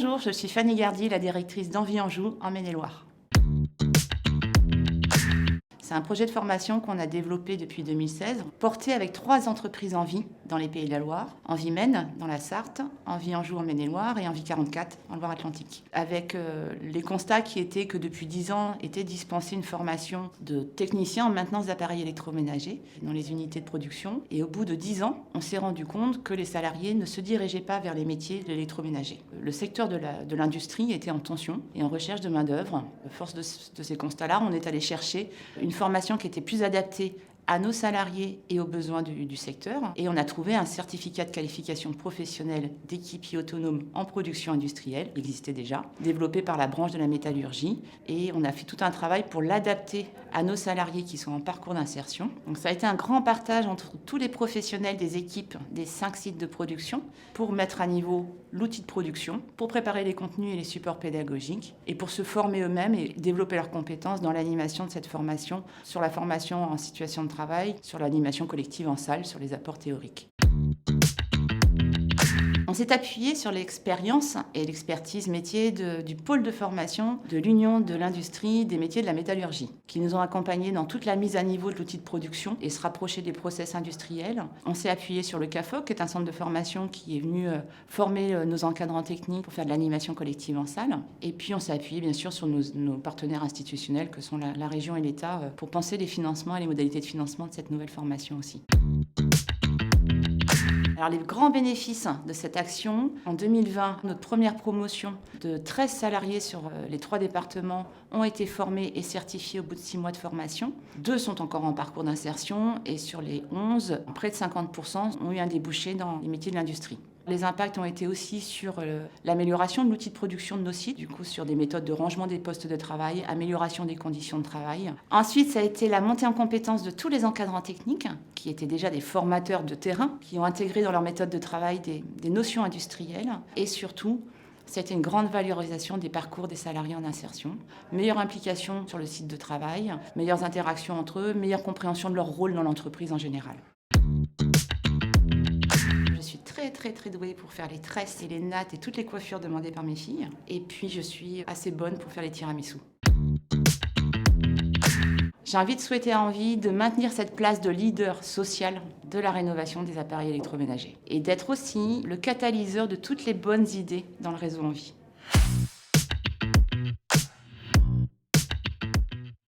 Bonjour, je suis Fanny Gardy, la directrice d'Envie Anjou en Maine-et-Loire. C'est un projet de formation qu'on a développé depuis 2016, porté avec 3 entreprises Envie dans les Pays de la Loire, Envie Maine dans la Sarthe, Envie Anjou en Maine-et-Loire et Envie 44 en Loire-Atlantique. Avec les constats qui étaient que depuis 10 ans était dispensée une formation de technicien en maintenance d'appareils électroménagers dans les unités de production. Et au bout de 10 ans, on s'est rendu compte que les salariés ne se dirigeaient pas vers les métiers de l'électroménager. Le secteur de l'industrie était en tension et en recherche de main-d'œuvre. À force de ces constats-là, on est allé chercher une formation qui était plus adaptée à nos salariés et aux besoins du secteur. Et on a trouvé un certificat de qualification professionnelle d'équipier autonome en production industrielle, il existait déjà, développé par la branche de la métallurgie. Et on a fait tout un travail pour l'adapter à nos salariés qui sont en parcours d'insertion. Donc ça a été un grand partage entre tous les professionnels des équipes des 5 sites de production pour mettre à niveau l'outil de production, pour préparer les contenus et les supports pédagogiques et pour se former eux-mêmes et développer leurs compétences dans l'animation de cette formation, sur la formation en situation de travail, sur l'animation collective en salle, sur les apports théoriques. On s'est appuyé sur l'expérience et l'expertise métier du pôle de formation de l'Union de l'industrie des métiers de la métallurgie, qui nous ont accompagnés dans toute la mise à niveau de l'outil de production et se rapprocher des process industriels. On s'est appuyé sur le CAFOC, qui est un centre de formation qui est venu former nos encadrants techniques pour faire de l'animation collective en salle. Et puis on s'est appuyé bien sûr sur nos partenaires institutionnels que sont la région et l'État pour penser les financements et les modalités de financement de cette nouvelle formation aussi. Alors, les grands bénéfices de cette action, en 2020, notre première promotion de 13 salariés sur les 3 départements ont été formés et certifiés au bout de 6 mois de formation. 2 sont encore en parcours d'insertion et sur les 11, près de 50% ont eu un débouché dans les métiers de l'industrie. Les impacts ont été aussi sur l'amélioration de l'outil de production de nos sites, du coup sur des méthodes de rangement des postes de travail, amélioration des conditions de travail. Ensuite, ça a été la montée en compétence de tous les encadrants techniques, qui étaient déjà des formateurs de terrain, qui ont intégré dans leur méthode de travail des notions industrielles. Et surtout, c'était une grande valorisation des parcours des salariés en insertion, meilleure implication sur le site de travail, meilleures interactions entre eux, meilleure compréhension de leur rôle dans l'entreprise en général. Je suis très douée pour faire les tresses et les nattes et toutes les coiffures demandées par mes filles. Et puis je suis assez bonne pour faire les tiramisus. J'ai envie de souhaiter à Envie de maintenir cette place de leader social de la rénovation des appareils électroménagers et d'être aussi le catalyseur de toutes les bonnes idées dans le réseau Envie.